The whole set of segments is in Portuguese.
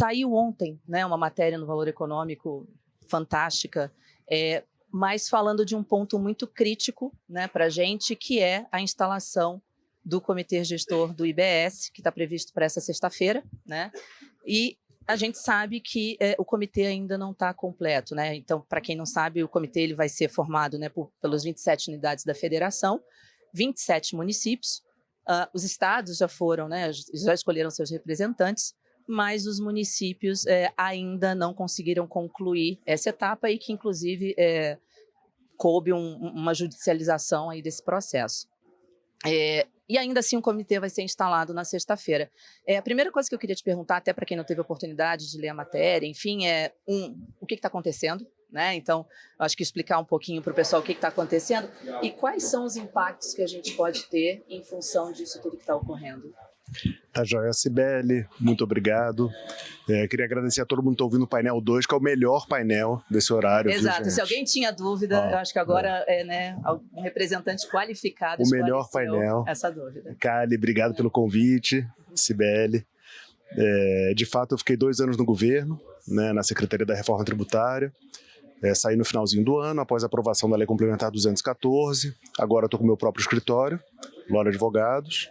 Saiu ontem, né, uma matéria no Valor Econômico fantástica, mas falando de um ponto muito crítico, né, para a gente, que é a instalação do Comitê Gestor do IBS, que está previsto para essa sexta-feira, né? E a gente sabe que o comitê ainda não está completo, né? Então, para quem não sabe, o comitê ele vai ser formado, né, pelos 27 unidades da federação, 27 municípios. Os estados já foram, né, já escolheram seus representantes, mas os municípios ainda não conseguiram concluir essa etapa e que, inclusive, coube uma judicialização aí desse processo. E ainda assim o comitê vai ser instalado na sexta-feira. A primeira coisa que eu queria te perguntar, até para quem não teve a oportunidade de ler a matéria, enfim, o que está acontecendo, né? Então, eu acho que explicar um pouquinho para o pessoal o que está acontecendo e quais são os impactos que a gente pode ter em função disso tudo que está ocorrendo. Tá joia, Cibele, muito obrigado. Queria agradecer a todo mundo que está ouvindo o painel 2, que é o melhor painel desse horário. Exato, se alguém tinha dúvida, eu acho que agora né, um representante qualificado o melhor painel. Essa dúvida. Kali, obrigado pelo convite, Cibele. De fato, eu fiquei 2 anos no governo, né, na Secretaria da Reforma Tributária. Saí no finalzinho do ano, após a aprovação da Lei Complementar 214. Agora estou com o meu próprio escritório, Lora Advogados.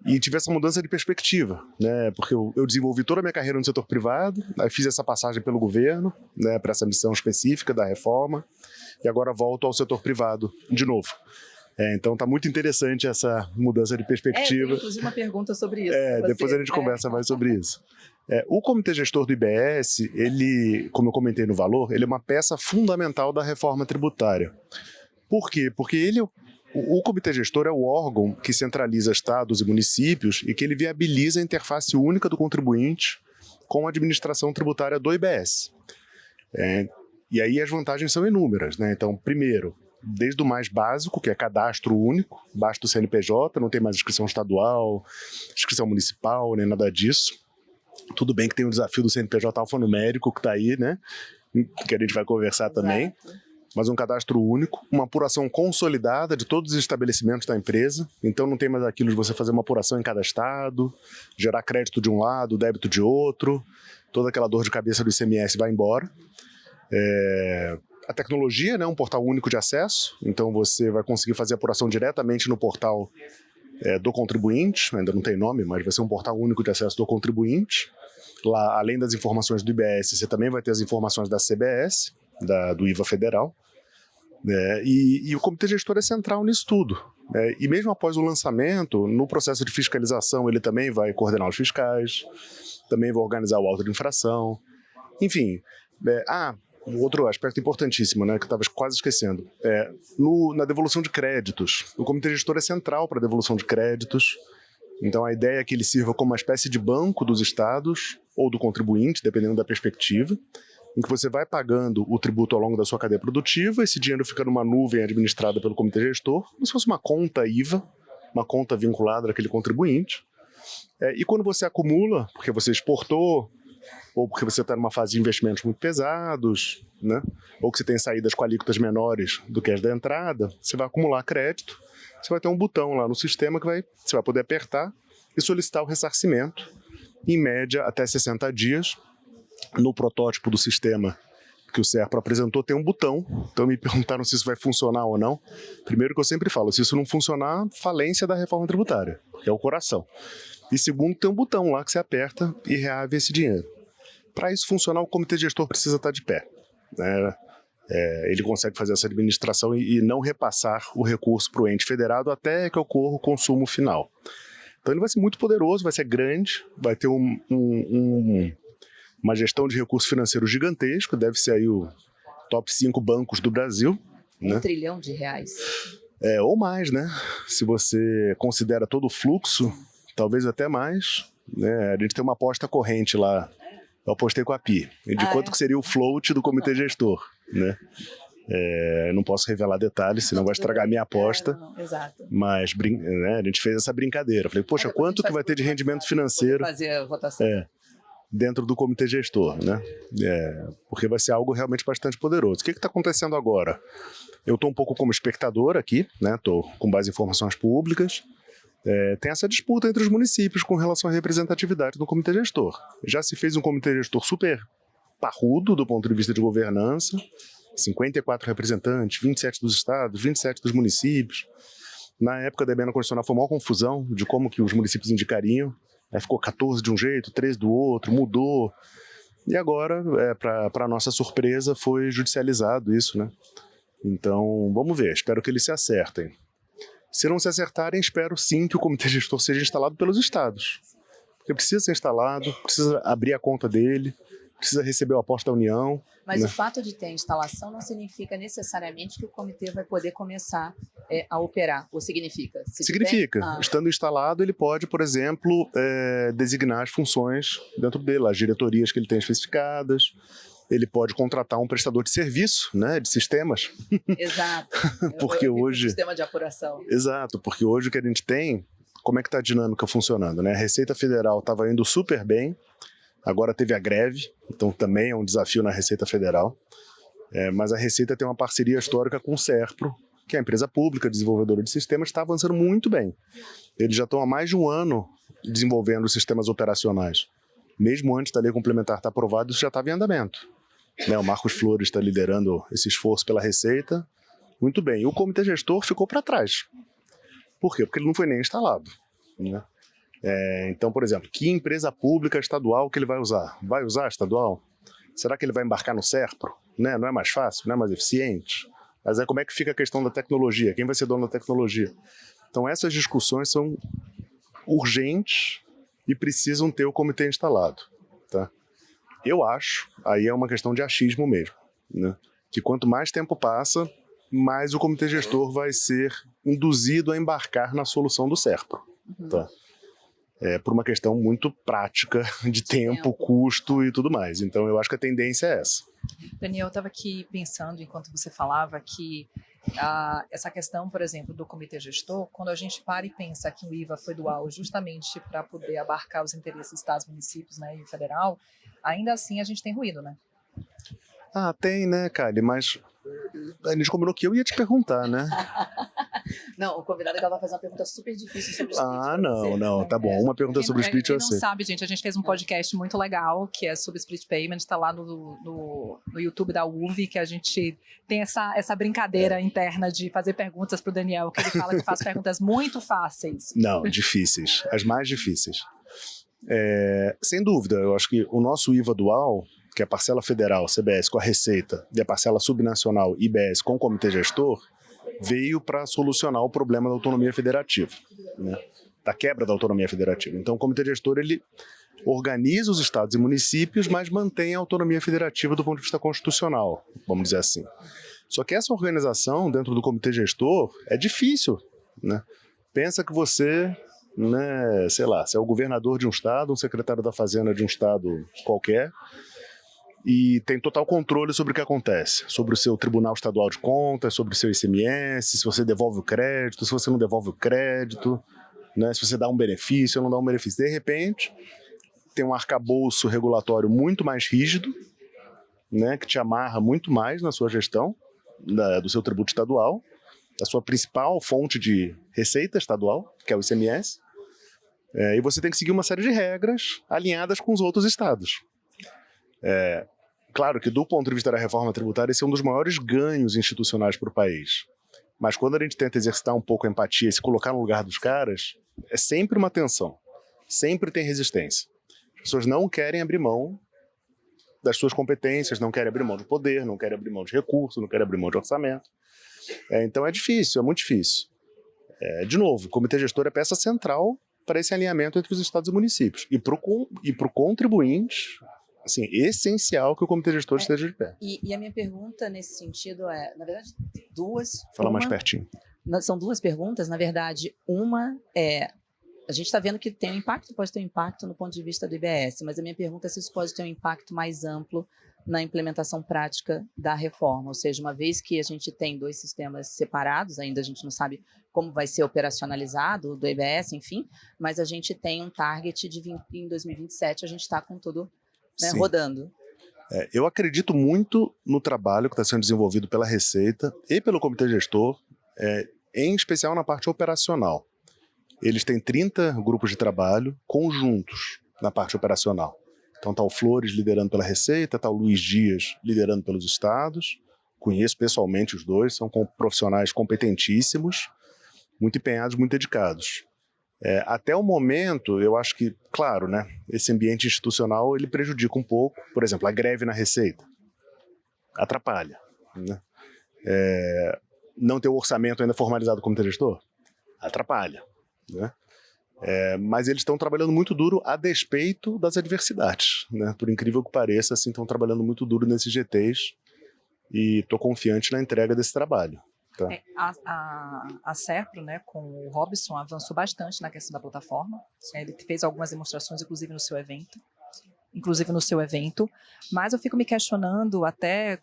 E tive essa mudança de perspectiva, né? Porque eu desenvolvi toda a minha carreira no setor privado, aí fiz essa passagem pelo governo, né, para essa missão específica da reforma, e agora volto ao setor privado de novo. Então está muito interessante essa mudança de perspectiva. Tem inclusive uma pergunta sobre isso. Depois a gente conversa mais sobre isso. O Comitê Gestor do IBS, ele, como eu comentei no Valor, ele é uma peça fundamental da reforma tributária. Por quê? Porque o Comitê Gestor é o órgão que centraliza estados e municípios e que ele viabiliza a interface única do contribuinte com a administração tributária do IBS. E aí as vantagens são inúmeras, né? Então, primeiro, desde o mais básico, que é cadastro único, basta o CNPJ, não tem mais inscrição estadual, inscrição municipal, nem nada disso. Tudo bem que tem o desafio do CNPJ alfanumérico que está aí, né? Que a gente vai conversar também. Mas um cadastro único, uma apuração consolidada de todos os estabelecimentos da empresa. Então não tem mais aquilo de você fazer uma apuração em cada estado, gerar crédito de um lado, débito de outro, toda aquela dor de cabeça do ICMS vai embora. A tecnologia, né, um portal único de acesso, então você vai conseguir fazer a apuração diretamente no portal do contribuinte, ainda não tem nome, mas vai ser um portal único de acesso do contribuinte. Lá, além das informações do IBS, você também vai ter as informações da CBS, do IVA federal, e o Comitê Gestor é central nisso tudo. E mesmo após o lançamento, no processo de fiscalização, ele também vai coordenar os fiscais, também vai organizar o auto de infração, enfim. Um outro aspecto importantíssimo, né, que eu estava quase esquecendo, na devolução de créditos. O Comitê Gestor é central para a devolução de créditos, então a ideia é que ele sirva como uma espécie de banco dos estados ou do contribuinte, dependendo da perspectiva, em que você vai pagando o tributo ao longo da sua cadeia produtiva, esse dinheiro fica numa nuvem administrada pelo Comitê Gestor, como se fosse uma conta IVA, uma conta vinculada àquele contribuinte. E quando você acumula, porque você exportou, ou porque você está numa fase de investimentos muito pesados, né? Ou que você tem saídas com alíquotas menores do que as da entrada, você vai acumular crédito, você vai ter um botão lá no sistema que você vai poder apertar e solicitar o ressarcimento, em média até 60 dias, no protótipo do sistema que o SERPRO apresentou tem um botão, então me perguntaram se isso vai funcionar ou não. Primeiro que eu sempre falo, se isso não funcionar, falência da reforma tributária, que é o coração. E segundo, tem um botão lá que você aperta e reave esse dinheiro. Para isso funcionar, o Comitê Gestor precisa estar de pé, né? Ele consegue fazer essa administração e não repassar o recurso para o ente federado até que ocorra o consumo final. Então ele vai ser muito poderoso, vai ser grande, vai ter uma gestão de recurso financeiro gigantesco, deve ser aí o top 5 bancos do Brasil. Né? R$1 trilhão. Ou mais, né? Se você considera todo o fluxo, talvez até mais. Né? A gente tem uma aposta corrente lá, eu apostei com a PI, de quanto que seria o float do Comitê Gestor. Né? Não posso revelar detalhes, senão vai estragar a minha aposta. Exato. Mas né, a gente fez essa brincadeira. Falei, poxa, quanto que vai ter de rendimento financeiro fazer a votação. Dentro do Comitê Gestor, né? Porque vai ser algo realmente bastante poderoso. O que está acontecendo agora? Eu estou um pouco como espectador aqui, né? Estou com base em informações públicas. Tem essa disputa entre os municípios com relação à representatividade do comitê gestor. Já se fez um comitê gestor super parrudo do ponto de vista de governança, 54 representantes, 27 dos estados, 27 dos municípios. Na época da emenda constitucional foi uma confusão de como que os municípios indicariam. Ficou 14 de um jeito, 13 do outro, mudou. E agora, para nossa surpresa, foi judicializado isso, né? Então, vamos ver, espero que eles se acertem. Se não se acertarem, espero sim que o comitê gestor seja instalado pelos estados. Porque precisa ser instalado, precisa abrir a conta dele, precisa receber o aporte da União. Mas né? o fato de ter a instalação não significa necessariamente que o comitê vai poder começar a operar, ou significa? Significa. Estando instalado, ele pode, por exemplo, designar as funções dentro dele, as diretorias que ele tem especificadas. Ele pode contratar um prestador de serviço, né, de sistemas. Exato. Porque hoje... Sistema de apuração. Exato, porque hoje o que a gente tem, como é que está a dinâmica funcionando, né? A Receita Federal estava indo super bem, agora teve a greve, então também é um desafio na Receita Federal. Mas a Receita tem uma parceria histórica com o SERPRO, que é a empresa pública desenvolvedora de sistemas, está avançando muito bem. Eles já estão há mais de um ano desenvolvendo sistemas operacionais. Mesmo antes da lei complementar estar aprovada, isso já estava em andamento. O Marcos Flores está liderando esse esforço pela Receita. Muito bem. E o comitê gestor ficou para trás. Por quê? Porque ele não foi nem instalado. Né? Então, por exemplo, que empresa pública estadual que ele vai usar? Vai usar estadual? Será que ele vai embarcar no SERPRO? Né? Não é mais fácil? Não é mais eficiente? Mas como é que fica a questão da tecnologia? Quem vai ser dono da tecnologia? Então, essas discussões são urgentes e precisam ter o comitê instalado. Tá? Eu acho, aí é uma questão de achismo mesmo, né? Que quanto mais tempo passa, mais o comitê gestor vai ser induzido a embarcar na solução do SERPRO. Tá? Por uma questão muito prática de tempo, custo e tudo mais. Então eu acho que a tendência é essa. Daniel, eu estava aqui pensando, enquanto você falava, que essa questão, por exemplo, do comitê gestor, quando a gente para e pensa que o IVA foi dual justamente para poder abarcar os interesses dos estados, municípios, né, e federal, ainda assim a gente tem ruído, né? Tem, né, Kali? Mas a gente combinou que eu ia te perguntar, né? Não, o convidado vai fazer uma pergunta super difícil sobre o split. Não, tá bom. Uma pergunta sobre o split eu sei. Quem não sabe, gente, a gente fez um podcast muito legal, que é sobre split payment, está lá no YouTube da UV, que a gente tem essa brincadeira interna de fazer perguntas para o Daniel, que ele fala que faz perguntas muito fáceis. Não, difíceis. As mais difíceis. Sem dúvida, eu acho que o nosso IVA dual, que é a parcela federal, CBS, com a Receita, e a parcela subnacional, IBS, com o comitê gestor, veio para solucionar o problema da autonomia federativa, né? Da quebra da autonomia federativa. Então, o comitê gestor ele organiza os estados e municípios, mas mantém a autonomia federativa do ponto de vista constitucional, vamos dizer assim. Só que essa organização dentro do comitê gestor é difícil, né? Pensa que você, né, sei lá, você é o governador de um estado, um secretário da fazenda de um estado qualquer, e tem total controle sobre o que acontece, sobre o seu Tribunal Estadual de Contas, sobre o seu ICMS, se você devolve o crédito, se você não devolve o crédito, né, se você dá um benefício ou não dá um benefício. De repente, tem um arcabouço regulatório muito mais rígido, né, que te amarra muito mais na sua gestão do seu tributo estadual, a sua principal fonte de receita estadual, que é o ICMS, e você tem que seguir uma série de regras alinhadas com os outros estados. Claro que do ponto de vista da reforma tributária esse é um dos maiores ganhos institucionais para o país, mas quando a gente tenta exercitar um pouco a empatia e se colocar no lugar dos caras, é sempre uma tensão, sempre tem resistência. As pessoas não querem abrir mão das suas competências, não querem abrir mão de poder, não querem abrir mão de recurso, não querem abrir mão de orçamento. Então é difícil, é muito difícil. De novo, o comitê gestor é peça central para esse alinhamento entre os estados e municípios. E para o contribuinte, assim, essencial que o comitê gestor esteja de pé. E a minha pergunta nesse sentido na verdade, duas. Fala mais pertinho. São duas perguntas, na verdade. Uma a gente está vendo que tem um impacto, pode ter um impacto no ponto de vista do IBS, mas a minha pergunta é se isso pode ter um impacto mais amplo na implementação prática da reforma, ou seja, uma vez que a gente tem dois sistemas separados, ainda a gente não sabe como vai ser operacionalizado do IBS, enfim, mas a gente tem um target de em 2027 a gente está com tudo, né, rodando. Eu acredito muito no trabalho que está sendo desenvolvido pela Receita e pelo Comitê Gestor, em especial na parte operacional. eles têm 30 grupos de trabalho conjuntos na parte operacional. Então está o Flores liderando pela Receita, está o Luiz Dias liderando pelos estados. Conheço pessoalmente os dois, são profissionais competentíssimos, muito empenhados, muito dedicados. Até o momento, eu acho que, claro, né, esse ambiente institucional ele prejudica um pouco. Por exemplo, a greve na Receita atrapalha, né? Não ter o orçamento ainda formalizado como gestor atrapalha, né? Mas eles estão trabalhando muito duro a despeito das adversidades, né? Por incrível que pareça, assim, estão trabalhando muito duro nesses GTs e estou confiante na entrega desse trabalho. Tá? A Serpro, né, com o Robson, avançou bastante na questão da plataforma. Ele fez algumas demonstrações, inclusive no seu evento, mas eu fico me questionando até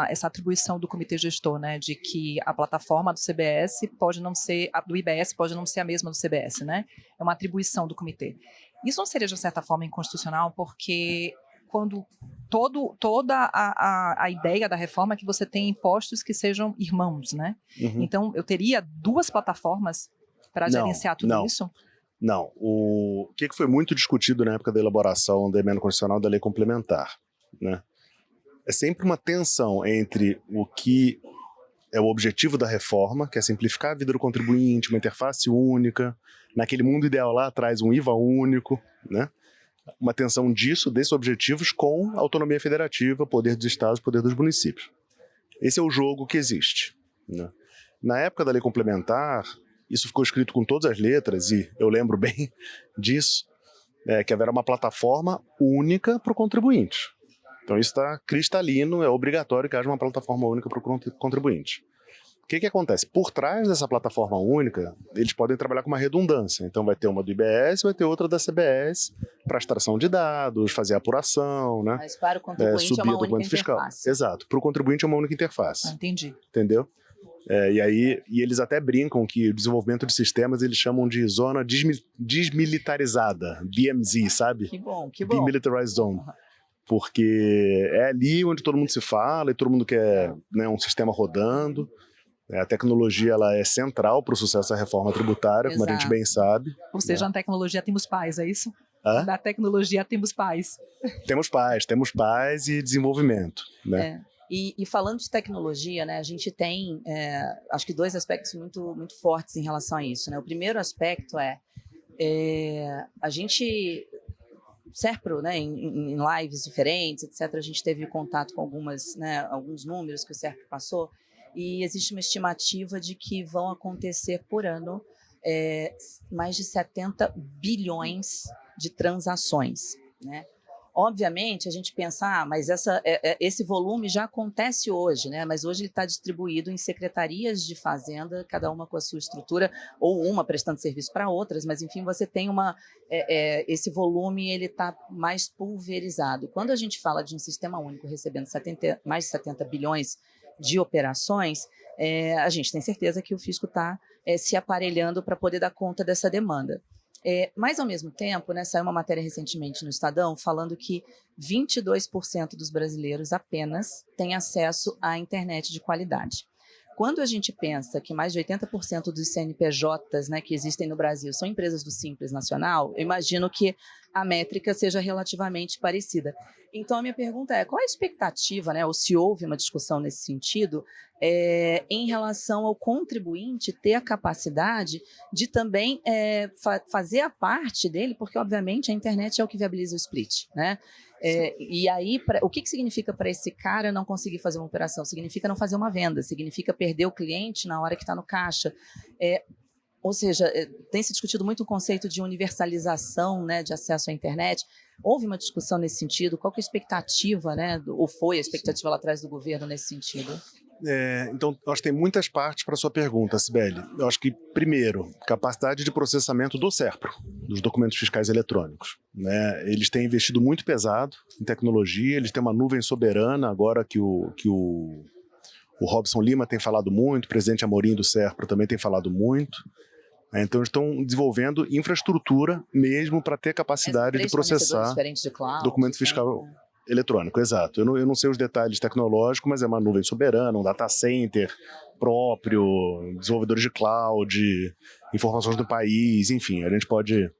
essa atribuição do comitê gestor, né, de que a plataforma do CBS pode não ser, a do IBS pode não ser a mesma do CBS, né? É uma atribuição do comitê. Isso não seria, de certa forma, inconstitucional, porque quando toda a ideia da reforma é que você tem impostos que sejam irmãos, né? Uhum. Então, eu teria duas plataformas para gerenciar tudo isso? Não. O que foi muito discutido na época da elaboração da emenda constitucional da lei complementar, né? É sempre uma tensão entre o que é o objetivo da reforma, que é simplificar a vida do contribuinte, uma interface única, naquele mundo ideal lá atrás, um IVA único, né? Uma tensão desses objetivos com autonomia federativa, poder dos estados, poder dos municípios. Esse é o jogo que existe, né? Na época da lei complementar, isso ficou escrito com todas as letras, e eu lembro bem disso, que haverá uma plataforma única para o contribuinte. Então isso está cristalino, é obrigatório que haja uma plataforma única para o contribuinte. O que acontece? Por trás dessa plataforma única, eles podem trabalhar com uma redundância. Então vai ter uma do IBS, vai ter outra da CBS para extração de dados, fazer apuração, né? Mas para o contribuinte é uma única interface. Exato. Para o contribuinte é uma única interface. Entendi. Entendeu? E eles até brincam que o desenvolvimento de sistemas eles chamam de zona desmilitarizada, DMZ, sabe? Que bom, que bom. Demilitarized Zone. Porque é ali onde todo mundo se fala e todo mundo quer, né, um sistema rodando. A tecnologia ela é central para o sucesso da reforma tributária, como a gente bem sabe. Ou seja, na tecnologia temos pais, é isso? Hã? Na tecnologia temos pais. Temos pais e desenvolvimento, né? E falando de tecnologia, né, a gente tem, acho que dois aspectos muito, muito fortes em relação a isso, né? O primeiro aspecto a gente, Serpro, né, em lives diferentes, etc., a gente teve contato com alguns números que o Serpro passou, e existe uma estimativa de que vão acontecer por ano mais de 70 bilhões de transações, né? Obviamente, a gente pensa, mas esse volume já acontece hoje, né? Mas hoje ele está distribuído em secretarias de fazenda, cada uma com a sua estrutura, ou uma prestando serviço para outras, mas enfim, você tem esse volume, ele está mais pulverizado. Quando a gente fala de um sistema único recebendo mais de 70 bilhões de operações, a gente tem certeza que o fisco está se aparelhando para poder dar conta dessa demanda. Mas, ao mesmo tempo, né, saiu uma matéria recentemente no Estadão falando que 22% dos brasileiros apenas têm acesso à internet de qualidade. Quando a gente pensa que mais de 80% dos CNPJs, né, que existem no Brasil são empresas do Simples Nacional, eu imagino que a métrica seja relativamente parecida. Então, a minha pergunta é, qual a expectativa, né, ou se houve uma discussão nesse sentido, em relação ao contribuinte ter a capacidade de também fazer a parte dele, porque, obviamente, a internet é o que viabiliza o split, né? E aí, o que significa para esse cara não conseguir fazer uma operação? Significa não fazer uma venda, significa perder o cliente na hora que está no caixa. Ou seja, tem se discutido muito o conceito de universalização, né, de acesso à internet. Houve uma discussão nesse sentido? Qual que é a expectativa, né, ou foi a expectativa lá atrás do governo nesse sentido? Então, eu acho que tem muitas partes para a sua pergunta, Cibele. Eu acho que, primeiro, capacidade de processamento do Serpro, dos documentos fiscais eletrônicos, né? Eles têm investido muito pesado em tecnologia, eles têm uma nuvem soberana, agora que o Robson Lima tem falado muito, o presidente Amorim do Serpro também tem falado muito. Então, eles estão desenvolvendo infraestrutura mesmo para ter capacidade de processar documento fiscal eletrônico, exato. Eu não sei os detalhes tecnológicos, mas é uma nuvem soberana, um data center próprio, desenvolvedores de cloud, informações do país, enfim, a gente pode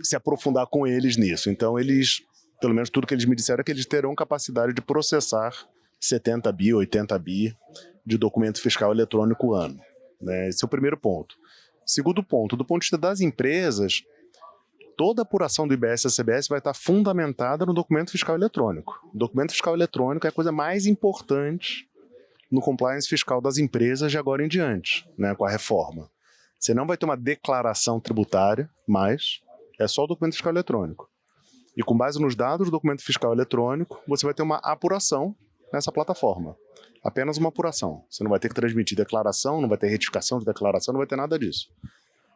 se aprofundar com eles nisso. Então eles, pelo menos tudo que eles me disseram é que eles terão capacidade de processar 70 bi, 80 bi de documento fiscal eletrônico ano, né? Esse é o primeiro ponto. Segundo ponto, do ponto de vista das empresas, toda a apuração do IBS e CBS vai estar fundamentada no documento fiscal eletrônico. O documento fiscal eletrônico é a coisa mais importante no compliance fiscal das empresas de agora em diante, né, com a reforma. Você não vai ter uma declaração tributária, mas é só o documento fiscal eletrônico. E com base nos dados do documento fiscal eletrônico, você vai ter uma apuração nessa plataforma. Apenas uma apuração. Você não vai ter que transmitir declaração, não vai ter retificação de declaração, não vai ter nada disso.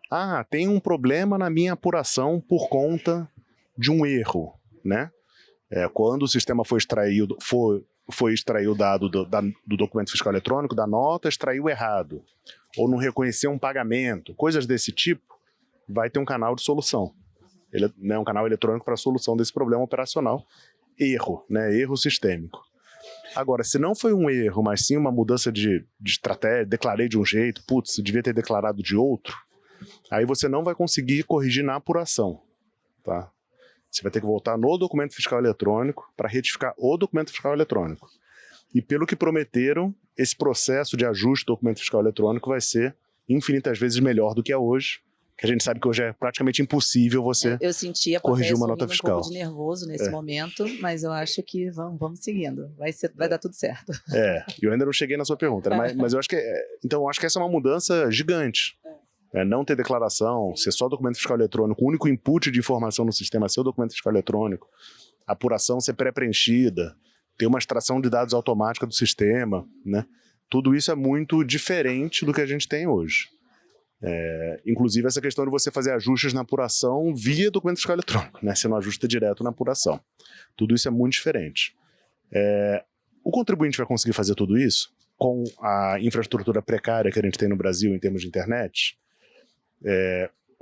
Ah, tem um problema na minha apuração por conta de um erro, né? Quando o sistema foi extrair o dado do documento fiscal eletrônico, da nota, extraiu errado. Ou não reconheceu um pagamento, coisas desse tipo, vai ter um canal de solução. Ele é um canal eletrônico para a solução desse problema operacional. Erro, né? Erro sistêmico. Agora, se não foi um erro, mas sim uma mudança de estratégia, declarei de um jeito, putz, devia ter declarado de outro, aí você não vai conseguir corrigir na apuração, tá? Você vai ter que voltar no documento fiscal eletrônico para retificar o documento fiscal eletrônico. E pelo que prometeram, esse processo de ajuste do documento fiscal eletrônico vai ser infinitas vezes melhor do que é hoje, que a gente sabe que hoje é praticamente impossível você Eu senti a corrigir uma nota fiscal. um pouco de nervoso nesse momento, mas eu acho que vamos seguindo. Vai dar tudo certo. Eu ainda não cheguei na sua pergunta, né? mas eu acho que então eu acho que essa é uma mudança gigante. Não ter declaração, ser só documento fiscal eletrônico, o único input de informação no sistema ser o documento fiscal eletrônico, a apuração ser pré-preenchida, ter uma extração de dados automática do sistema, né? Tudo isso é muito diferente do que a gente tem hoje. Inclusive essa questão de você fazer ajustes na apuração via documento fiscal eletrônico, né? Você não ajusta direto na apuração. Tudo isso é muito diferente. O contribuinte vai conseguir fazer tudo isso com a infraestrutura precária que a gente tem no Brasil em termos de internet?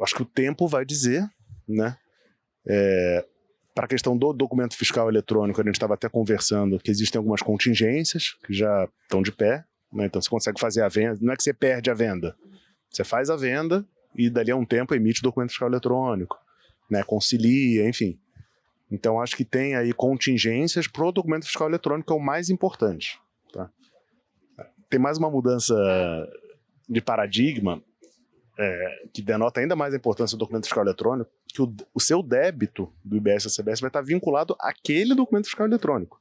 Acho que o tempo vai dizer, né? Para a questão do documento fiscal eletrônico, a gente estava até conversando que existem algumas contingências que já estão de pé, né? Então você consegue fazer a venda, não é que você perde a venda, você faz a venda e dali a um tempo emite o documento fiscal eletrônico, né? Concilia, enfim. Então acho que tem aí contingências para o documento fiscal eletrônico, que é o mais importante, tá? Tem mais uma mudança de paradigma que denota ainda mais a importância do documento fiscal eletrônico, que o seu débito do IBS e CBS vai estar vinculado àquele documento fiscal eletrônico.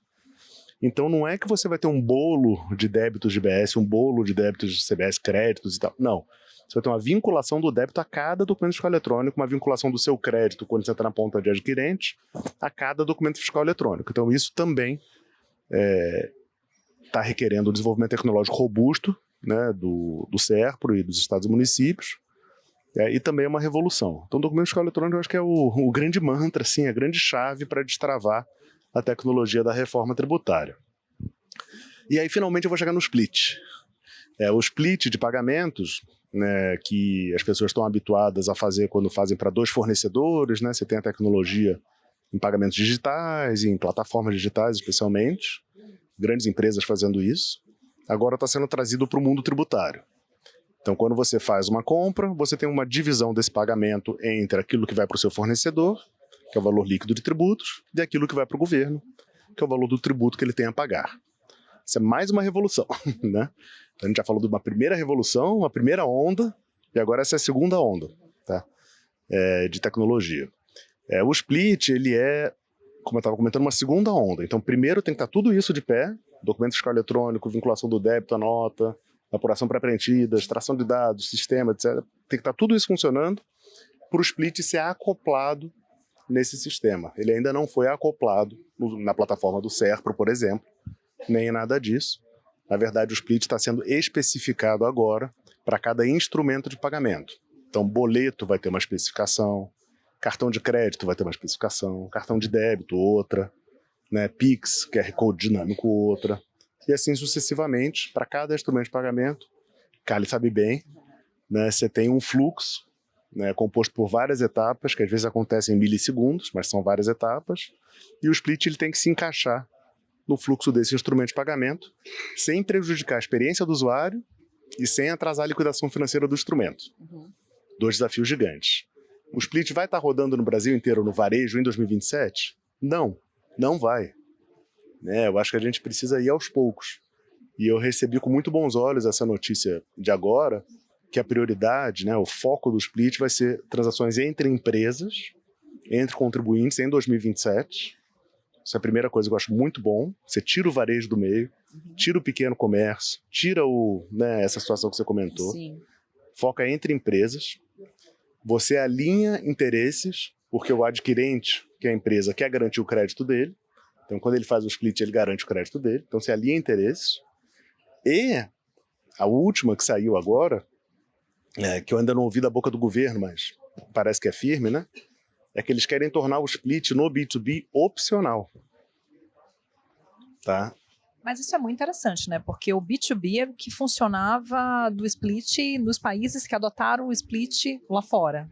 Então não é que você vai ter um bolo de débitos de IBS, um bolo de débitos de CBS, créditos e tal. Não. Você vai ter uma vinculação do débito a cada documento fiscal eletrônico, uma vinculação do seu crédito, quando você está na ponta de adquirente, a cada documento fiscal eletrônico. Então isso também está requerendo um desenvolvimento tecnológico robusto, né, do SERPRO e dos estados e municípios, e também é uma revolução. Então o documento fiscal eletrônico eu acho que é o grande mantra, assim, a grande chave para destravar a tecnologia da reforma tributária. E aí finalmente eu vou chegar no split. O split de pagamentos, né, que as pessoas estão habituadas a fazer quando fazem para 2 fornecedores, né? Você tem a tecnologia em pagamentos digitais, em plataformas digitais especialmente, grandes empresas fazendo isso. Agora está sendo trazido para o mundo tributário. Então, quando você faz uma compra, você tem uma divisão desse pagamento entre aquilo que vai para o seu fornecedor, que é o valor líquido de tributos, e aquilo que vai para o governo, que é o valor do tributo que ele tem a pagar. Isso é mais uma revolução, né? A gente já falou de uma primeira revolução, uma primeira onda, e agora essa é a segunda onda, tá? De tecnologia. O split, ele como eu estava comentando, uma segunda onda. Então, primeiro tem que estar tudo isso de pé, documento fiscal eletrônico, vinculação do débito à nota, apuração pré-preenchida, extração de dados, sistema, etc. Tem que estar tudo isso funcionando para o split ser acoplado nesse sistema. Ele ainda não foi acoplado na plataforma do SERPRO, por exemplo, nem nada disso. Na verdade, o split está sendo especificado agora para cada instrumento de pagamento. Então, boleto vai ter uma especificação, cartão de crédito vai ter uma especificação, cartão de débito, outra, né? Pix, QR Code dinâmico, outra. E assim sucessivamente, para cada instrumento de pagamento, Carly sabe bem, né, você tem um fluxo, né, composto por várias etapas, que às vezes acontecem em milissegundos, mas são várias etapas, e o split ele tem que se encaixar no fluxo desse instrumento de pagamento, sem prejudicar a experiência do usuário e sem atrasar a liquidação financeira do instrumento. Dois desafios gigantes. O split vai estar rodando no Brasil inteiro no varejo em 2027? Não, não vai. Né? Eu acho que a gente precisa ir aos poucos. E eu recebi com muito bons olhos essa notícia de agora, que a prioridade, né, o foco do split vai ser transações entre empresas, entre contribuintes em 2027. Essa é a primeira coisa que eu acho muito bom. Você tira o varejo do meio, tira o pequeno comércio, tira essa situação que você comentou. Sim. Foca entre empresas. Você alinha interesses, porque o adquirente, que é a empresa, quer garantir o crédito dele. Então, quando ele faz o split, ele garante o crédito dele. Então, você alinha interesses. E a última que saiu agora, que eu ainda não ouvi da boca do governo, mas parece que é firme, né? É que eles querem tornar o split no B2B opcional. Tá? Mas isso é muito interessante, né? Porque o B2B é o que funcionava do split nos países que adotaram o split lá fora.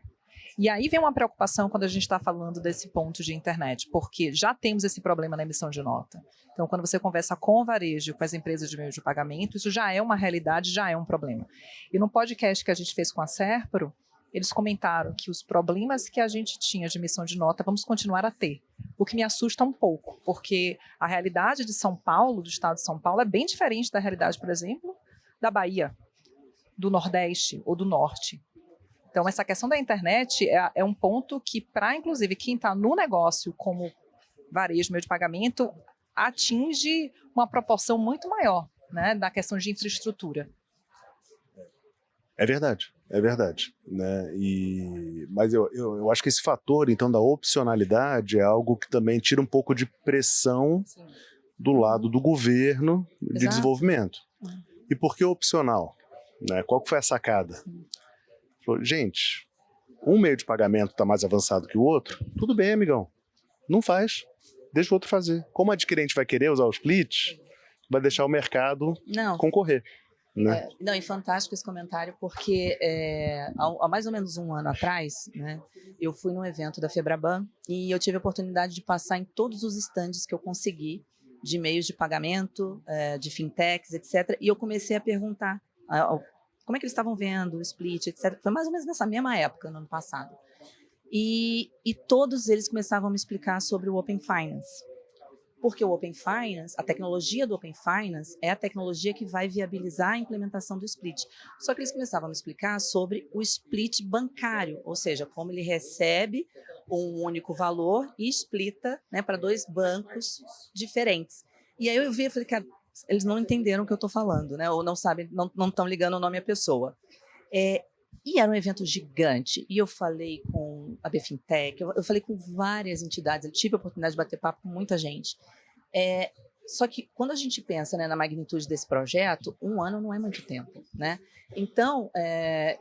E aí vem uma preocupação quando a gente está falando desse ponto de internet, porque já temos esse problema na emissão de nota. Então, quando você conversa com o varejo, com as empresas de meio de pagamento, isso já é uma realidade, já é um problema. E no podcast que a gente fez com a Serpro, eles comentaram que os problemas que a gente tinha de emissão de nota vamos continuar a ter, o que me assusta um pouco, porque a realidade de São Paulo, do estado de São Paulo, é bem diferente da realidade, por exemplo, da Bahia, do Nordeste ou do Norte. Então, essa questão da internet é um ponto que, para, inclusive, quem está no negócio como varejo, meio de pagamento, atinge uma proporção muito maior, né, da questão de infraestrutura. É verdade. Né? Mas eu acho que esse fator, então, da opcionalidade é algo que também tira um pouco de pressão do lado do governo de desenvolvimento. E por que opcional? Né? Qual que foi a sacada? Gente, um meio de pagamento está mais avançado que o outro, tudo bem, amigão. Não faz. Deixa o outro fazer. Como o adquirente vai querer usar o split, vai deixar o mercado concorrer. Né? Não, e fantástico esse comentário, porque há mais ou menos um ano atrás, né, eu fui num evento da Febraban e eu tive a oportunidade de passar em todos os estandes que eu consegui de meios de pagamento, de fintechs, etc. E eu comecei a perguntar como é que eles estavam vendo o split, etc. Foi mais ou menos nessa mesma época, no ano passado. E todos eles começavam a me explicar sobre o Open Finance. Porque o Open Finance, a tecnologia do Open Finance é a tecnologia que vai viabilizar a implementação do split. Só que eles começavam a me explicar sobre o split bancário, ou seja, como ele recebe um único valor e splita, né, para dois bancos diferentes. E aí eu vi e falei, cara, eles não entenderam o que eu estou falando, né, ou não sabem, não estão ligando o nome à pessoa. E era um evento gigante, e eu falei com a BFintech, eu falei com várias entidades, eu tive a oportunidade de bater papo com muita gente. Só que quando a gente pensa, né, na magnitude desse projeto, um ano não é muito tempo, né? Então,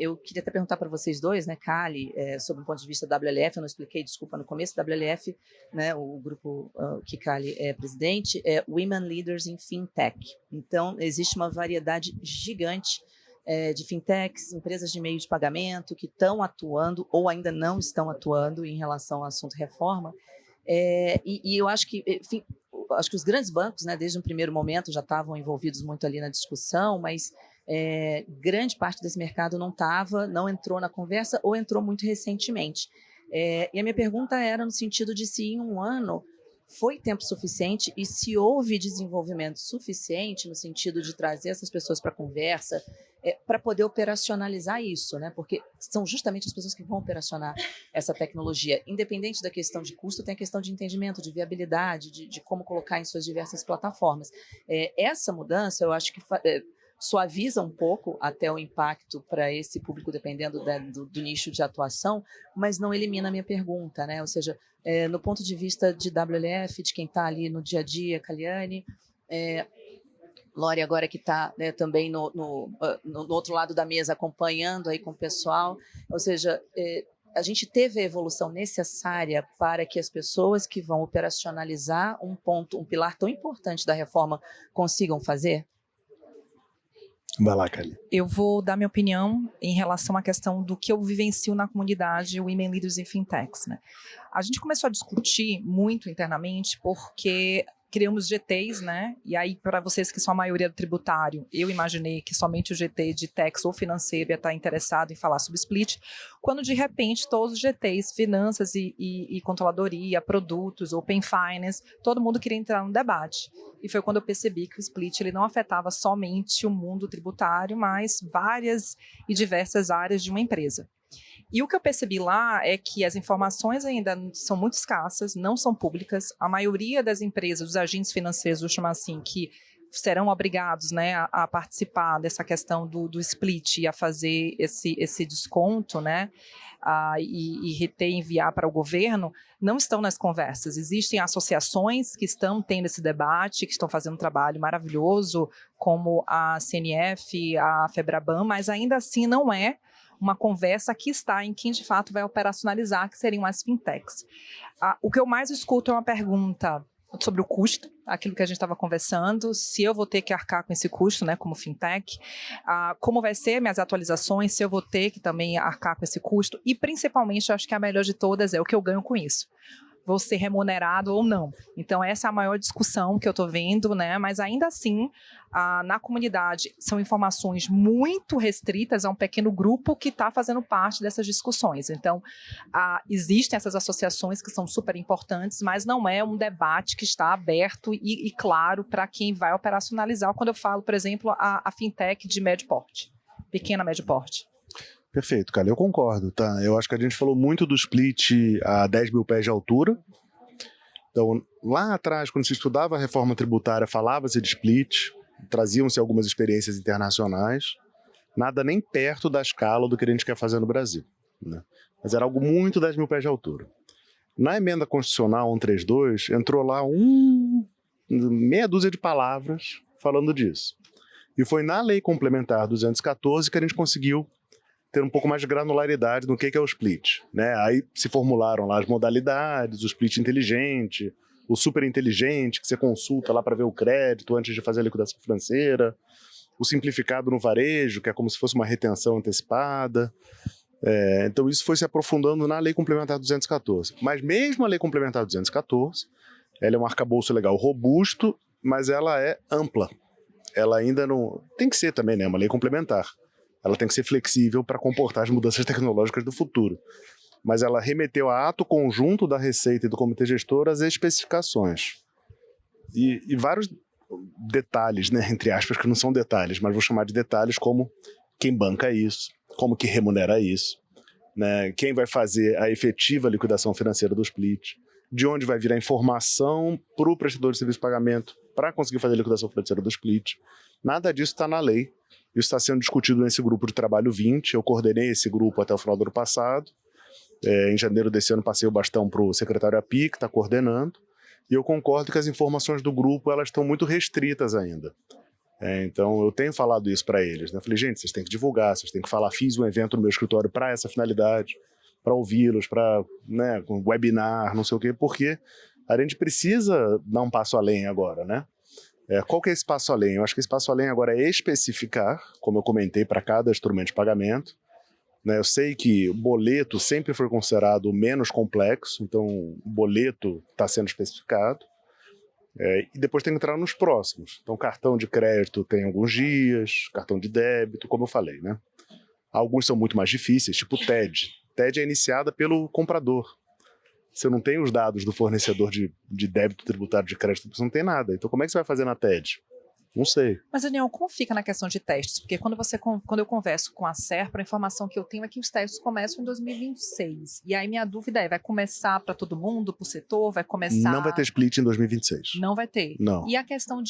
eu queria até perguntar para vocês dois, né, Cali, sobre o ponto de vista da WLF, eu não expliquei, desculpa, no começo da WLF, né, o grupo que Cali é presidente, é Women Leaders in Fintech. Então, existe uma variedade gigante de fintechs, empresas de meio de pagamento que estão atuando ou ainda não estão atuando em relação ao assunto reforma. E eu acho que, enfim, acho que os grandes bancos, né, desde um primeiro momento já estavam envolvidos muito ali na discussão, mas grande parte desse mercado não entrou na conversa ou entrou muito recentemente. E a minha pergunta era no sentido de se em um ano foi tempo suficiente e se houve desenvolvimento suficiente no sentido de trazer essas pessoas para a conversa, para poder operacionalizar isso, né? Porque são justamente as pessoas que vão operacionar essa tecnologia. Independente da questão de custo, tem a questão de entendimento, de viabilidade, de como colocar em suas diversas plataformas. Essa mudança, eu acho que suaviza um pouco até o impacto para esse público, dependendo do nicho de atuação, mas não elimina a minha pergunta, né? Ou seja, no ponto de vista de WLF, de quem está ali no dia a dia, Caliane, Lori agora que está, né, também no outro lado da mesa acompanhando aí com o pessoal, ou seja, a gente teve a evolução necessária para que as pessoas que vão operacionalizar um pilar tão importante da reforma consigam fazer? Vai lá, Cali. Eu vou dar minha opinião em relação à questão do que eu vivencio na comunidade Women Leaders in Fintechs, né? A gente começou a discutir muito internamente porque criamos GTs, né? E aí, para vocês que são a maioria do tributário, eu imaginei que somente o GT de tax ou financeiro ia estar interessado em falar sobre split, quando de repente todos os GTs, finanças e controladoria, produtos, open finance, todo mundo queria entrar no debate. E foi quando eu percebi que o split ele não afetava somente o mundo tributário, mas várias e diversas áreas de uma empresa. E o que eu percebi lá é que as informações ainda são muito escassas, não são públicas. A maioria das empresas, dos agentes financeiros, vou chamar assim, que serão obrigados, né, a participar dessa questão do split e a fazer esse desconto, né, e reter e enviar para o governo, não estão nas conversas. Existem associações que estão tendo esse debate, que estão fazendo um trabalho maravilhoso, como a CNF, a FEBRABAN, mas ainda assim não é uma conversa que está em quem de fato vai operacionalizar, que seriam as fintechs. O que eu mais escuto é uma pergunta sobre o custo, aquilo que a gente estava conversando, se eu vou ter que arcar com esse custo, né, como fintech, como vai ser minhas atualizações, se eu vou ter que também arcar com esse custo, e principalmente, eu acho que a melhor de todas é o que eu ganho com isso. Vou ser remunerado ou não. Então, essa é a maior discussão que eu estou vendo, né? Mas ainda assim, na comunidade, são informações muito restritas a um pequeno grupo que está fazendo parte dessas discussões. Então, existem essas associações que são super importantes, mas não é um debate que está aberto e claro para quem vai operacionalizar. Quando eu falo, por exemplo, a fintech de médio porte, pequena médio porte. Perfeito, cara, eu concordo, tá? Eu acho que a gente falou muito do split a 10 mil pés de altura. Então, lá atrás, quando se estudava a reforma tributária, falava-se de split, traziam-se algumas experiências internacionais, nada nem perto da escala do que a gente quer fazer no Brasil, né? Mas era algo muito 10 mil pés de altura. Na emenda constitucional 132, entrou lá meia dúzia de palavras falando disso. E foi na lei complementar 214 que a gente conseguiu ter um pouco mais de granularidade no que é o split, né? Aí se formularam lá as modalidades, o split inteligente, o super inteligente, que você consulta lá para ver o crédito antes de fazer a liquidação financeira, o simplificado no varejo, que é como se fosse uma retenção antecipada. Então isso foi se aprofundando na lei complementar 214. Mas mesmo a lei complementar 214, ela é um arcabouço legal robusto, mas ela é ampla. Ela ainda não... Tem que ser também, né? Uma lei complementar. Ela tem que ser flexível para comportar as mudanças tecnológicas do futuro. Mas ela remeteu a ato conjunto da Receita e do Comitê Gestor as especificações. E vários detalhes, né, entre aspas, que não são detalhes, mas vou chamar de detalhes, como quem banca isso, como que remunera isso, né, quem vai fazer a efetiva liquidação financeira do split, de onde vai vir a informação para o prestador de serviço de pagamento para conseguir fazer a liquidação financeira do split. Nada disso está na lei. Isso está sendo discutido nesse grupo de trabalho 20. Eu coordenei esse grupo até o final do ano passado. Em janeiro desse ano passei o bastão para o secretário API, que está coordenando. E eu concordo que as informações do grupo elas estão muito restritas ainda. Então eu tenho falado isso para eles, né? Falei, gente, vocês têm que divulgar, vocês têm que falar, fiz um evento no meu escritório para essa finalidade, para ouvi-los, para, né, um webinar, não sei o quê, porque a gente precisa dar um passo além agora, né? Qual que é esse passo além? Eu acho que esse passo além agora é especificar, como eu comentei, para cada instrumento de pagamento, né? Eu sei que o boleto sempre foi considerado o menos complexo, então o boleto está sendo especificado, e depois tem que entrar nos próximos. Então cartão de crédito tem alguns dias, cartão de débito, como eu falei, né? Alguns são muito mais difíceis, tipo TED. TED é iniciada pelo comprador. Você não tem os dados do fornecedor de débito tributário de crédito, você não tem nada. Então como é que você vai fazer na TED? Não sei. Mas, Daniel, como fica na questão de testes? Porque quando eu converso com a Serpa, a informação que eu tenho é que os testes começam em 2026. E aí minha dúvida vai começar para todo mundo, para o setor? Vai começar... Não vai ter split em 2026. Não vai ter? Não. E a questão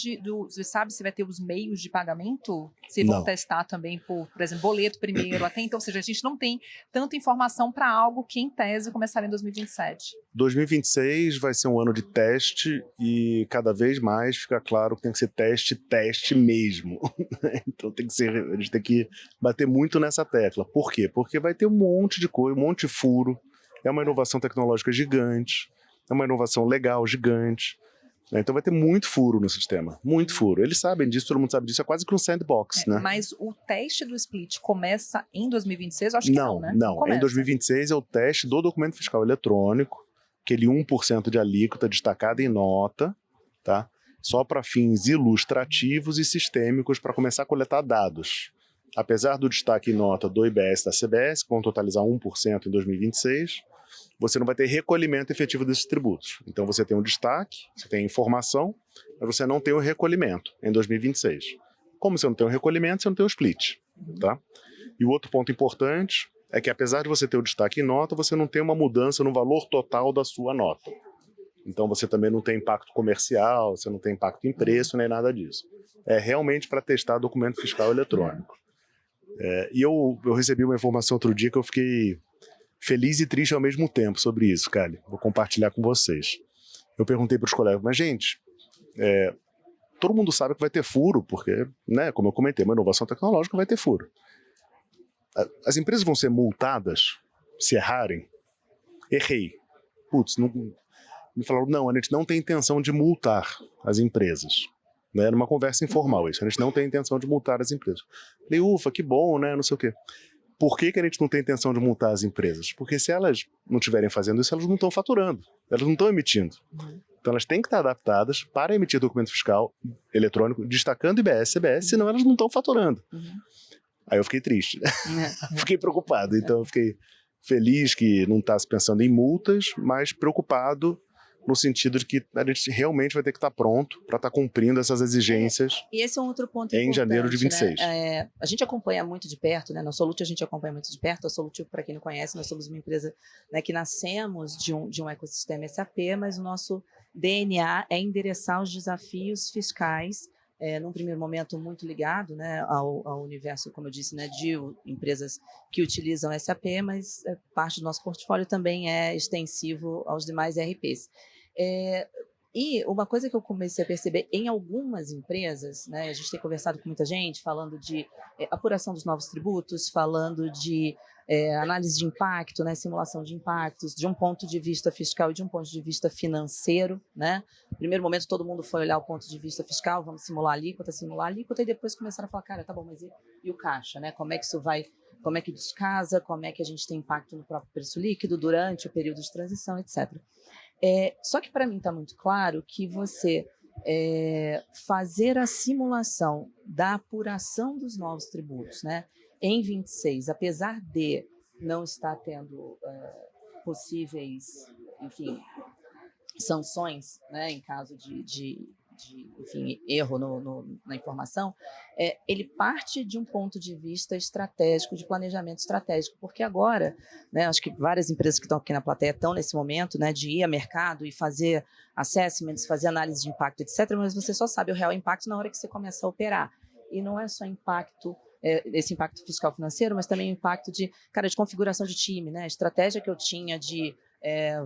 você sabe se vai ter os meios de pagamento? Se vão testar também por exemplo, boleto primeiro, até então, ou seja, a gente não tem tanta informação para algo que, em tese, começaria em 2027. 2026 vai ser um ano de teste e cada vez mais fica claro que tem que ser teste mesmo. Então a gente tem que bater muito nessa tecla. Por quê? Porque vai ter um monte de coisa, um monte de furo, é uma inovação tecnológica gigante, é uma inovação legal gigante, né? Então vai ter muito furo no sistema, muito furo. Eles sabem disso, todo mundo sabe disso, é quase que um sandbox, né? Mas o teste do split começa em 2026? Eu acho que não, né? Não. Em 2026 é o teste do documento fiscal eletrônico, aquele 1% de alíquota destacada em nota, tá? Só para fins ilustrativos e sistêmicos para começar a coletar dados. Apesar do destaque em nota do IBS e da CBS, que vão totalizar 1% em 2026, você não vai ter recolhimento efetivo desses tributos. Então você tem um destaque, você tem informação, mas você não tem o recolhimento em 2026. Como você não tem o recolhimento, você não tem o split, tá? E o outro ponto importante é que apesar de você ter o destaque em nota, você não tem uma mudança no valor total da sua nota. Então você também não tem impacto comercial, você não tem impacto em preço, nem nada disso. É realmente para testar documento fiscal eletrônico. E eu recebi uma informação outro dia que eu fiquei feliz e triste ao mesmo tempo sobre isso, Kali. Vou compartilhar com vocês. Eu perguntei para os colegas, mas gente, todo mundo sabe que vai ter furo, porque, né, como eu comentei, uma inovação tecnológica vai ter furo. As empresas vão ser multadas se errarem? Errei. Putz, não... Me falaram, não, a gente não tem intenção de multar as empresas. Né? Era uma conversa informal isso, a gente não tem intenção de multar as empresas. Falei, ufa, que bom, né, não sei o quê. Por que a gente não tem intenção de multar as empresas? Porque se elas não estiverem fazendo isso, elas não estão faturando, elas não estão emitindo. Então elas têm que estar adaptadas para emitir documento fiscal eletrônico, destacando IBS e CBS, senão elas não estão faturando. Aí eu fiquei triste, fiquei preocupado. Então eu fiquei feliz que não está se pensando em multas, mas preocupado no sentido de que a gente realmente vai ter que estar pronto para estar cumprindo essas exigências. E esse é um outro ponto em importante, janeiro de 26. Né? A gente acompanha muito de perto, né? Na Solute a gente acompanha muito de perto. A Solute, para quem não conhece, nós somos uma empresa, né, que nascemos de um ecossistema SAP, mas o nosso DNA é endereçar os desafios fiscais, num primeiro momento muito ligado, né, ao universo, como eu disse, né, de empresas que utilizam SAP, mas parte do nosso portfólio também é extensivo aos demais ERPs. E uma coisa que eu comecei a perceber em algumas empresas, né, a gente tem conversado com muita gente, falando de apuração dos novos tributos, falando de análise de impacto, né, simulação de impactos, de um ponto de vista fiscal e de um ponto de vista financeiro. Né? No primeiro momento, todo mundo foi olhar o ponto de vista fiscal, vamos simular a alíquota, e depois começaram a falar, cara, tá bom, mas e o caixa? Né? Como é que isso vai, como é que descasa, como é que a gente tem impacto no próprio preço líquido durante o período de transição, etc. Só que para mim está muito claro que você fazer a simulação da apuração dos novos tributos, né, em 26, apesar de não estar tendo possíveis, enfim, sanções, né, em caso de enfim, erro na informação, ele parte de um ponto de vista estratégico, de planejamento estratégico, porque agora, né, acho que várias empresas que estão aqui na plateia estão nesse momento, né, de ir a mercado e fazer assessments, fazer análise de impacto, etc., mas você só sabe o real impacto na hora que você começa a operar. E não é só impacto, esse impacto fiscal financeiro, mas também o impacto de configuração de time, né, a estratégia que eu tinha de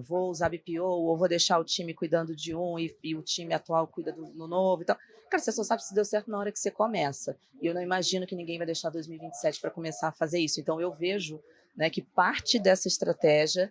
vou usar BPO ou vou deixar o time cuidando de um e o time atual cuida do novo e tal. Cara, você só sabe se deu certo na hora que você começa. E eu não imagino que ninguém vai deixar 2027 para começar a fazer isso. Então, eu vejo, né, que parte dessa estratégia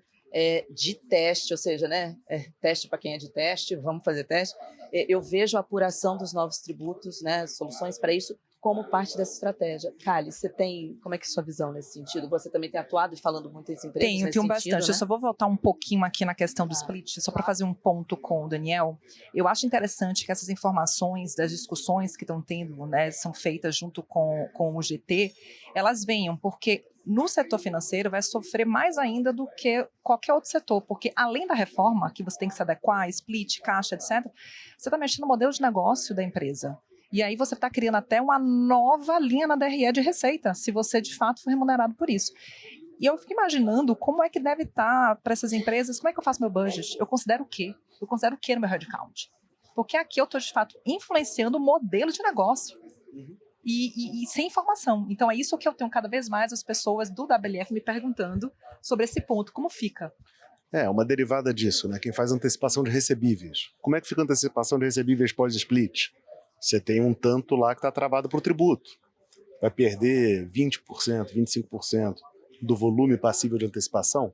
de teste, ou seja, né, teste para quem é de teste, vamos fazer teste, eu vejo a apuração dos novos tributos, né, soluções para isso, como parte dessa estratégia. Kali, você tem, como é que é a sua visão nesse sentido? Você também tem atuado e falando muito em empresas nesse sentido, bastante. Né? Eu só vou voltar um pouquinho aqui na questão do split, só para fazer um ponto com o Daniel. Eu acho interessante que essas informações das discussões que estão tendo, né, são feitas junto com o GT, elas venham, porque no setor financeiro vai sofrer mais ainda do que qualquer outro setor, porque além da reforma, que você tem que se adequar, split, caixa, etc., você está mexendo no modelo de negócio da empresa. E aí você está criando até uma nova linha na DRE de receita, se você de fato for remunerado por isso. E eu fico imaginando como é que deve estar para essas empresas, como é que eu faço meu budget? Eu considero o quê? Eu considero o quê no meu headcount? Porque aqui eu estou de fato influenciando o modelo de negócio. E sem informação. Então é isso que eu tenho cada vez mais as pessoas do WLF me perguntando sobre esse ponto, como fica? Uma derivada disso, né? Quem faz antecipação de recebíveis. Como é que fica a antecipação de recebíveis pós-split? Você tem um tanto lá que está travado para o tributo. Vai perder 20%, 25% do volume passível de antecipação.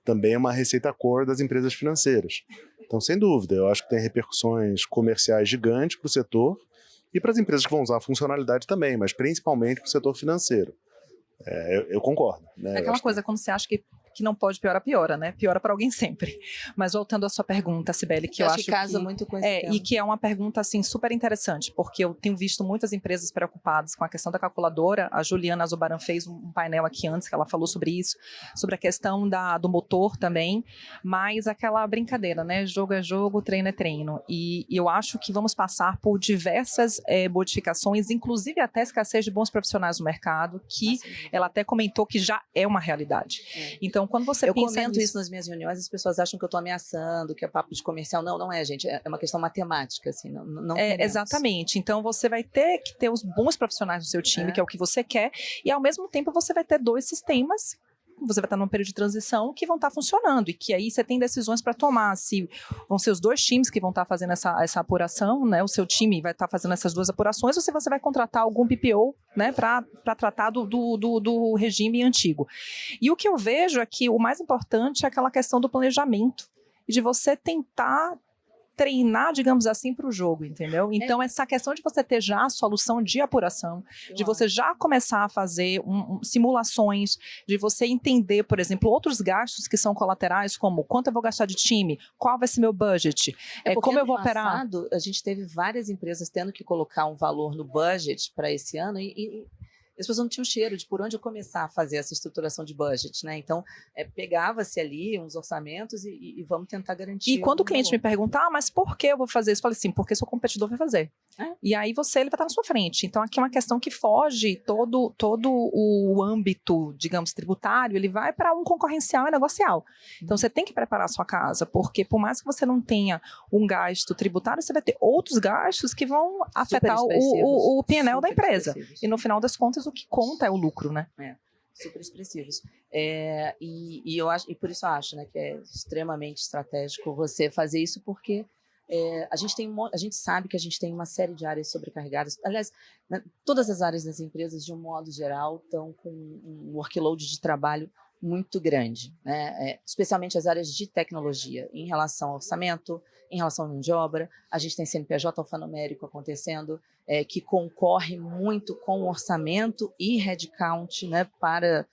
Também é uma receita core das empresas financeiras. Então, sem dúvida, eu acho que tem repercussões comerciais gigantes para o setor e para as empresas que vão usar a funcionalidade também, mas principalmente para o setor financeiro. Eu concordo. Né? É aquela coisa, quando você acha que que não pode piorar, piora, né? Piora para alguém sempre. Mas voltando à sua pergunta, Cibele, que eu acho que casa muito com esse tema. E que é uma pergunta, assim, super interessante, porque eu tenho visto muitas empresas preocupadas com a questão da calculadora. A Juliana Azobaran fez um painel aqui antes, que ela falou sobre isso, sobre a questão do motor também, mas aquela brincadeira, né? Jogo é jogo, treino é treino. E eu acho que vamos passar por diversas modificações, inclusive até escassez de bons profissionais no mercado, que ela até comentou que já é uma realidade. Então, quando você pensa comento isso nas minhas reuniões, as pessoas acham que eu estou ameaçando, que é papo de comercial. Não é, gente. É uma questão matemática, assim. Não exatamente. Então, você vai ter que ter os bons profissionais no seu time, que é o que você quer, e ao mesmo tempo você vai ter 2 sistemas. Você vai estar num período de transição que vão estar funcionando e que aí você tem decisões para tomar, se vão ser os 2 times que vão estar fazendo essa apuração, né? O seu time vai estar fazendo essas 2 apurações ou se você vai contratar algum PPO, né? Para tratar do regime antigo. E o que eu vejo é que o mais importante é aquela questão do planejamento e de você tentar treinar, digamos assim, para o jogo, entendeu? Então, essa questão de você ter já a solução de apuração, de você já começar a fazer simulações, de você entender, por exemplo, outros gastos que são colaterais, como quanto eu vou gastar de time, qual vai ser meu budget, como eu vou operar. A gente teve várias empresas tendo que colocar um valor no budget para esse ano e as pessoas não tinham cheiro de por onde eu começar a fazer essa estruturação de budget, né? Então, pegava-se ali uns orçamentos e vamos tentar garantir. E quando o cliente me pergunta, mas por que eu vou fazer isso? Eu falo assim, porque seu competidor vai fazer. E aí ele vai estar na sua frente. Então, aqui é uma questão que foge todo o âmbito, digamos, tributário, ele vai para um concorrencial e negocial. Então, você tem que preparar a sua casa, porque por mais que você não tenha um gasto tributário, você vai ter outros gastos que vão afetar o P&L da empresa. E no final das contas, o que conta é o lucro, né? Super expressivos. E por isso eu acho, né, que é extremamente estratégico você fazer isso, porque a gente sabe que a gente tem uma série de áreas sobrecarregadas. Aliás, né, todas as áreas das empresas, de um modo geral, estão com um workload de trabalho muito grande, né? Especialmente as áreas de tecnologia, em relação ao orçamento, em relação à mão de obra. A gente tem CNPJ alfanumérico acontecendo, que concorre muito com o orçamento e headcount, né, para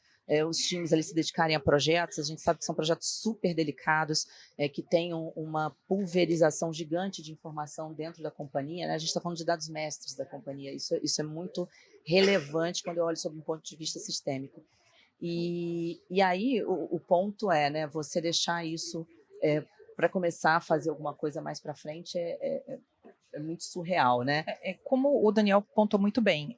os times ali se dedicarem a projetos. A gente sabe que são projetos super delicados, que têm uma pulverização gigante de informação dentro da companhia, né? A gente está falando de dados mestres da companhia. Isso é muito relevante quando eu olho sob um ponto de vista sistêmico. E aí o ponto né, você deixar isso para começar a fazer alguma coisa mais para frente é muito surreal, né? Como o Daniel pontuou muito bem,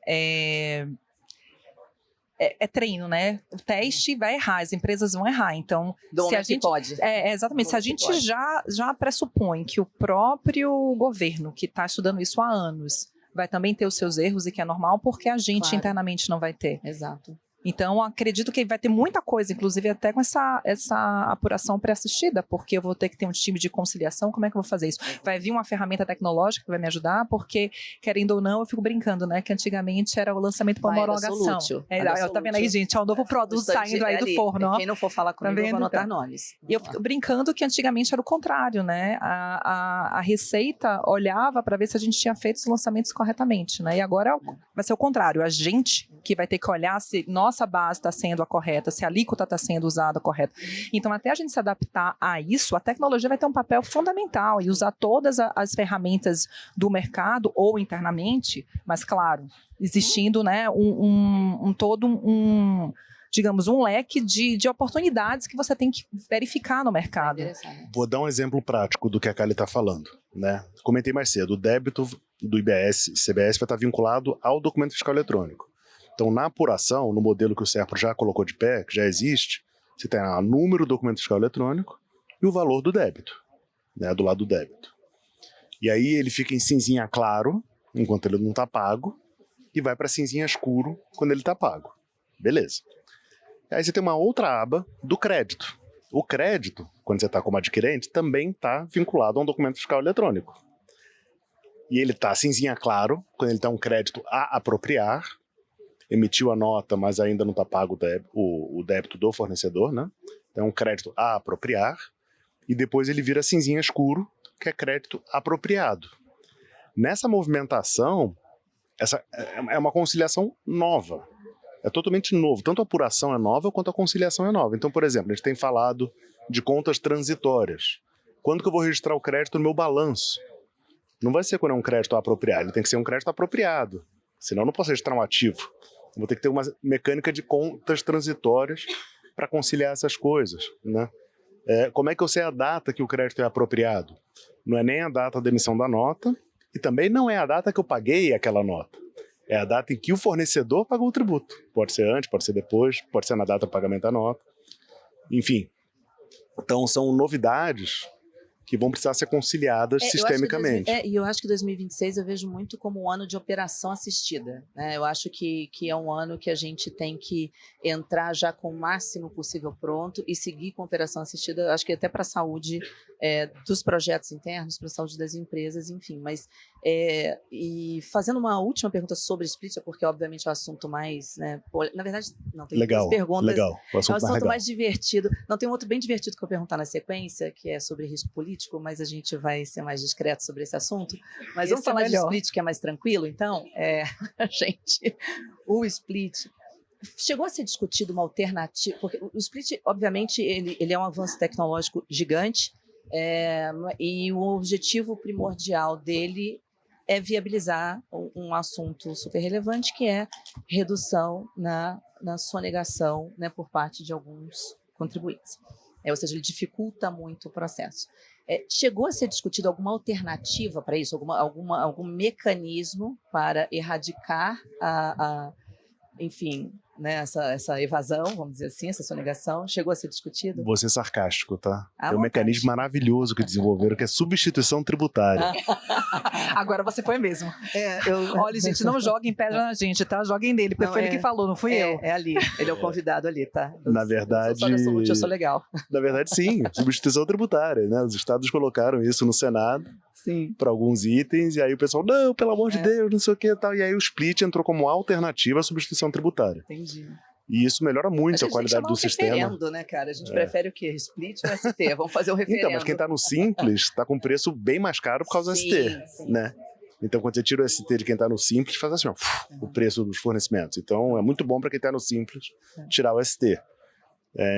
treino, né? O teste vai errar, as empresas vão errar. Então, se a gente pode. Exatamente. Se a gente já pressupõe que o próprio governo, que está estudando isso há anos, vai também ter os seus erros e que é normal, porque a gente internamente não vai ter. Exato. Então, acredito que vai ter muita coisa, inclusive até com essa apuração pré-assistida, porque eu vou ter que ter um time de conciliação, como é que eu vou fazer isso? Vai vir uma ferramenta tecnológica que vai me ajudar, porque, querendo ou não, eu fico brincando, né, que antigamente era o lançamento para homologação. Tá vendo aí, gente? É um novo produto saindo aí do forno. Quem não for falar comigo, eu vou anotar nomes. E eu fico brincando que antigamente era o contrário, né? A Receita olhava para ver se a gente tinha feito os lançamentos corretamente, né? E agora vai ser o contrário, a gente que vai ter que olhar se nossa base está sendo a correta, se a alíquota está sendo usada correta. Então, até a gente se adaptar a isso, a tecnologia vai ter um papel fundamental e usar todas as ferramentas do mercado ou internamente, mas, claro, existindo, né, digamos, um leque de oportunidades que você tem que verificar no mercado. Vou dar um exemplo prático do que a Kali está falando, né? Comentei mais cedo, o débito do IBS e CBS vai estar vinculado ao documento fiscal eletrônico. Então, na apuração, no modelo que o SERPRO já colocou de pé, que já existe, você tem o número do documento fiscal eletrônico e o valor do débito, né, do lado do débito. E aí ele fica em cinzinha claro, enquanto ele não está pago, e vai para cinzinha escuro quando ele está pago. Beleza. Aí você tem uma outra aba do crédito. O crédito, quando você está como adquirente, também está vinculado a um documento fiscal eletrônico. E ele está cinzinha claro, quando ele está um crédito a apropriar, emitiu a nota, mas ainda não está pago o débito do fornecedor, né? Então é um crédito a apropriar, e depois ele vira cinzinha escuro, que é crédito apropriado. Nessa movimentação, essa é uma conciliação nova. é totalmente novo. Tanto a apuração é nova quanto a conciliação é nova. Então, por exemplo, a gente tem falado de contas transitórias. Quando que eu vou registrar o crédito no meu balanço? Não vai ser quando é um crédito apropriado, ele tem que ser um crédito apropriado. Senão eu não posso registrar um ativo. Eu vou ter que ter uma mecânica de contas transitórias para conciliar essas coisas, né? Como é que eu sei a data que o crédito é apropriado? Não é nem a data da emissão da nota e também não é a data que eu paguei aquela nota. É a data em que o fornecedor pagou o tributo. Pode ser antes, pode ser depois, pode ser na data do pagamento da nota. Enfim, então são novidades que vão precisar ser conciliadas sistemicamente. E eu acho que 2026 eu vejo muito como um ano de operação assistida, né? Eu acho que é um ano que a gente tem que entrar já com o máximo possível pronto e seguir com a operação assistida, acho que até para a saúde dos projetos internos, para a saúde das empresas, enfim. Mas, e fazendo uma última pergunta sobre split, porque obviamente é o assunto mais... Né, na verdade, não, tem duas perguntas. Legal. É o assunto mais divertido. Não, tem um outro bem divertido que eu vou perguntar na sequência, que é sobre risco político, mas a gente vai ser mais discreto sobre esse assunto. Mas vamos falar de split, que é mais tranquilo, então? O split... Chegou a ser discutido uma alternativa, porque o split, obviamente, ele é um avanço tecnológico gigante, e o objetivo primordial dele é viabilizar um assunto super relevante, que é redução na sonegação, né, por parte de alguns contribuintes. Ou seja, ele dificulta muito o processo. Chegou a ser discutido alguma alternativa para isso, algum mecanismo para erradicar enfim, né, essa evasão, vamos dizer assim, essa sonegação? Chegou a ser discutido? Vou ser sarcástico, tá? Tem um mecanismo maravilhoso que desenvolveram, que é substituição tributária. Agora você foi mesmo. Olha, gente, não joguem pedra na gente, tá? Joguem nele, porque foi ele que falou, não fui eu. É ali, ele é o convidado ali, tá? Na verdade... Eu sou legal. Na verdade, sim, substituição tributária, né? Os estados colocaram isso no Senado para alguns itens, e aí o pessoal, não, pelo amor de Deus, não sei o que e tal. E aí o split entrou como alternativa à substituição tributária. Entendi. E isso melhora muito a qualidade do sistema. Referendo, né, cara? A gente prefere o quê? Split ou ST? Vamos fazer o referendo. Então, mas quem está no Simples está com preço bem mais caro por causa do ST, né? Então, quando você tira o ST de quem está no Simples, faz assim, ó, o preço dos fornecimentos. Então, é muito bom para quem está no Simples tirar o ST.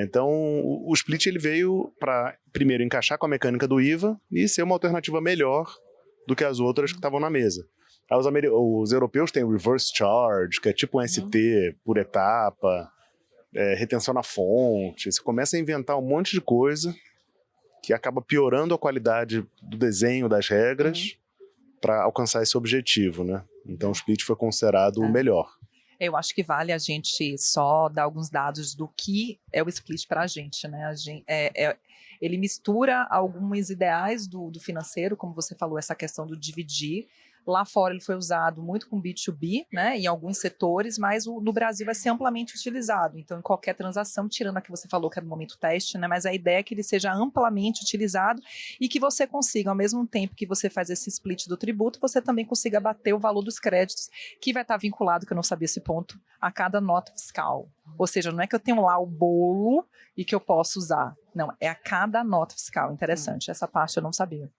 Então, o split ele veio para, primeiro, encaixar com a mecânica do IVA e ser uma alternativa melhor do que as outras que estavam na mesa. Aí os europeus têm o reverse charge, que é tipo um ST por etapa, retenção na fonte. Você começa a inventar um monte de coisa que acaba piorando a qualidade do desenho das regras para alcançar esse objetivo, né? Então, o split foi considerado o melhor. Eu acho que vale a gente só dar alguns dados do que é o split para a gente, né? Ele mistura alguns ideais do financeiro, como você falou, essa questão do dividir. Lá fora ele foi usado muito com B2B, né, em alguns setores, mas no Brasil vai ser amplamente utilizado. Então, em qualquer transação, tirando a que você falou que é no momento teste, né, mas a ideia é que ele seja amplamente utilizado e que você consiga, ao mesmo tempo que você faz esse split do tributo, você também consiga bater o valor dos créditos, que vai estar vinculado, que eu não sabia esse ponto, a cada nota fiscal. Ou seja, não é que eu tenho lá o bolo e que eu posso usar. Não, é a cada nota fiscal. Interessante, essa parte eu não sabia.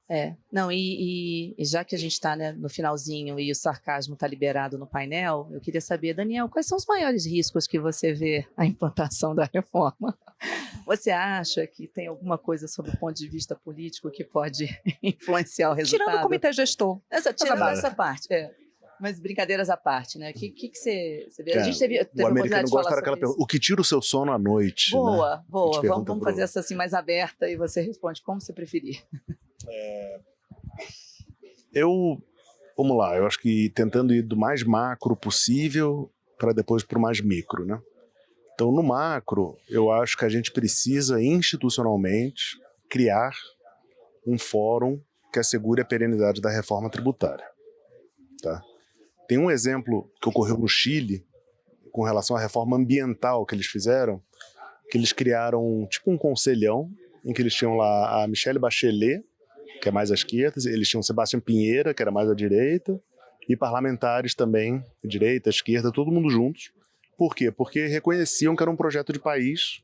Não, e já que a gente está, né, no finalzinho e o sarcasmo está liberado no painel, eu queria saber, Daniel, quais são os maiores riscos que você vê a implantação da reforma? Você acha que tem alguma coisa sob o ponto de vista político que pode influenciar o resultado? Tirando o comitê gestor. Tirando essa parte, Mas brincadeiras à parte, né? O que você vê? A gente teve o americano gosta daquela pergunta, o que tira o seu sono à noite? Boa, né? boa. Vamos fazer essa assim mais aberta e você responde como você preferir. Vamos lá, eu acho que tentando ir do mais macro possível para depois para o mais micro, né? Então, no macro, eu acho que a gente precisa institucionalmente criar um fórum que assegure a perenidade da reforma tributária, tá? Tem um exemplo que ocorreu no Chile com relação à reforma ambiental que eles fizeram, que eles criaram tipo um conselhão, em que eles tinham lá a Michelle Bachelet, que é mais à esquerda, eles tinham Sebastião Pinheira, que era mais à direita, e parlamentares também, direita, esquerda, todo mundo juntos. Por quê? Porque reconheciam que era um projeto de país,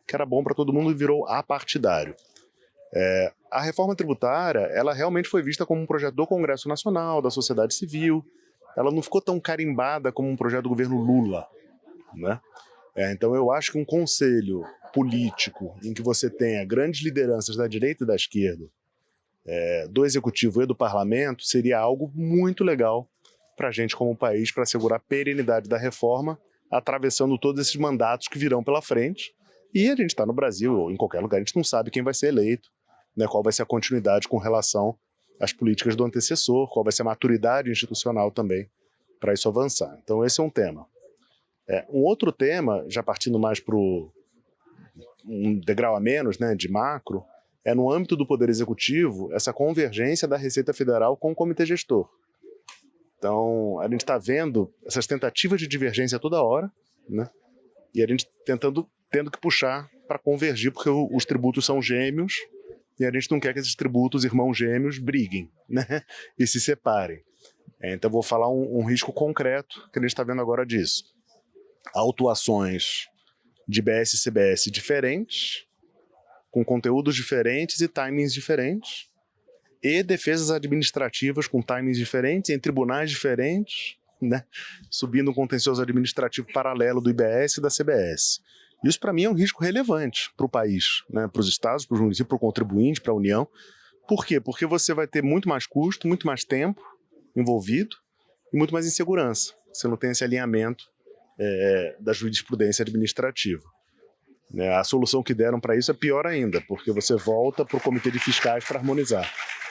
que era bom para todo mundo e virou apartidário. A reforma tributária, ela realmente foi vista como um projeto do Congresso Nacional, da sociedade civil. Ela não ficou tão carimbada como um projeto do governo Lula, né? Então eu acho que um conselho político em que você tenha grandes lideranças da direita e da esquerda, do executivo e do parlamento, seria algo muito legal para a gente como país, para assegurar a perenidade da reforma, atravessando todos esses mandatos que virão pela frente. E a gente está no Brasil, ou em qualquer lugar, a gente não sabe quem vai ser eleito, né, qual vai ser a continuidade com relação às políticas do antecessor, qual vai ser a maturidade institucional também para isso avançar. Então esse é um tema. Um outro tema, já partindo mais para um degrau a menos, né, de macro, é no âmbito do Poder Executivo essa convergência da Receita Federal com o Comitê Gestor. Então a gente está vendo essas tentativas de divergência toda hora, né, e a gente tendo que puxar para convergir, porque os tributos são gêmeos e a gente não quer que esses tributos, irmãos gêmeos, briguem, né, e se separem. Então vou falar um risco concreto que a gente está vendo agora disso. Autuações de BS e CBS diferentes, com conteúdos diferentes e timings diferentes, e defesas administrativas com timings diferentes, em tribunais diferentes, né, subindo um contencioso administrativo paralelo do IBS e da CBS. Isso, para mim, é um risco relevante para o país, né, para os estados, para os municípios, para o contribuinte, para a União. Por quê? Porque você vai ter muito mais custo, muito mais tempo envolvido e muito mais insegurança. Você não tem esse alinhamento da jurisprudência administrativa. A solução que deram para isso é pior ainda, porque você volta para o Comitê de Fiscais para harmonizar.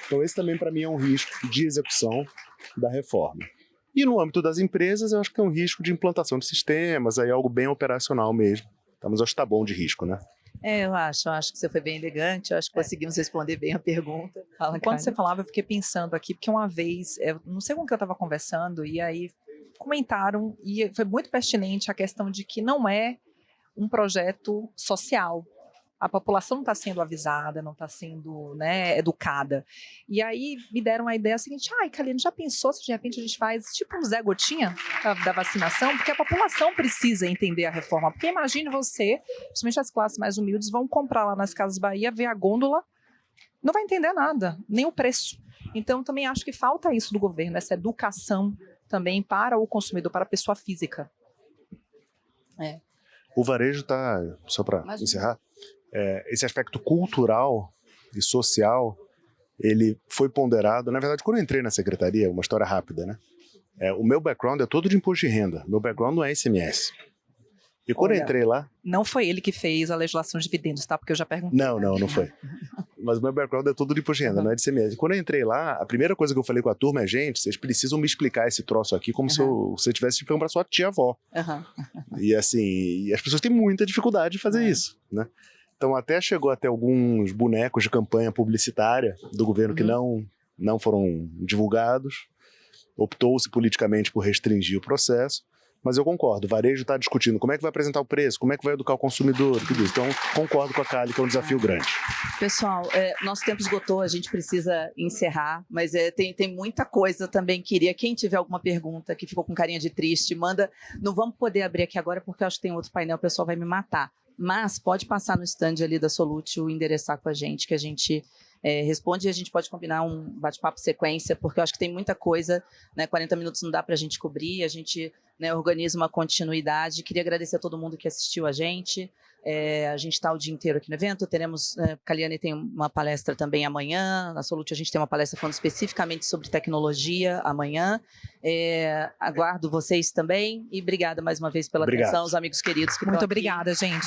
Então esse também para mim é um risco de execução da reforma. E no âmbito das empresas eu acho que é um risco de implantação de sistemas, aí algo bem operacional mesmo. Mas eu acho que está bom de risco, né? Eu acho que você foi bem elegante, eu acho que conseguimos responder bem a pergunta. Fala, Quando você falava, eu fiquei pensando aqui, porque uma vez, não sei com quem eu estava conversando, e aí comentaram, e foi muito pertinente a questão de que não é um projeto social. A população não está sendo avisada, não está sendo, né, educada. E aí me deram a ideia seguinte: Kaliane, já pensou se de repente a gente faz tipo um Zé Gotinha da vacinação? Porque a população precisa entender a reforma. Porque imagine você, principalmente as classes mais humildes, vão comprar lá nas Casas Bahia, ver a gôndola, não vai entender nada, nem o preço. Então também acho que falta isso do governo, essa educação também para o consumidor, para a pessoa física. O varejo está, só para encerrar, esse aspecto cultural e social, ele foi ponderado. Na verdade, quando eu entrei na secretaria, uma história rápida, né? O meu background é todo de imposto de renda. Meu background não é ICMS. E quando eu entrei lá... Não foi ele que fez a legislação de dividendos, tá? Porque eu já perguntei. Não foi. Mas o meu background é todo de imposto de renda, não é de ICMS. E quando eu entrei lá, a primeira coisa que eu falei com a turma é: gente, vocês precisam me explicar esse troço aqui como se você tivesse explicando para sua tia-avó. E assim, as pessoas têm muita dificuldade de fazer isso, né? Então até chegou até alguns bonecos de campanha publicitária do governo que não foram divulgados. Optou-se politicamente por restringir o processo. Mas eu concordo, o varejo está discutindo como é que vai apresentar o preço, como é que vai educar o consumidor, tudo isso. Então, concordo com a Kali, que é um desafio grande. Pessoal, nosso tempo esgotou, a gente precisa encerrar, mas tem muita coisa também. Quem tiver alguma pergunta que ficou com carinha de triste, manda. Não vamos poder abrir aqui agora, porque eu acho que tem outro painel, o pessoal vai me matar. Mas pode passar no stand ali da Solútil e endereçar com a gente, que a gente responde, e a gente pode combinar um bate-papo sequência, porque eu acho que tem muita coisa, né? 40 minutos não dá para a gente cobrir, a gente, né, organiza uma continuidade. Queria agradecer a todo mundo que assistiu a gente. A gente está o dia inteiro aqui no evento. Teremos, Kaliane tem uma palestra também amanhã, na Solútil a gente tem uma palestra falando especificamente sobre tecnologia amanhã. Aguardo vocês também, e obrigada mais uma vez pela atenção, os amigos queridos que Muito estão aqui. obrigada, gente.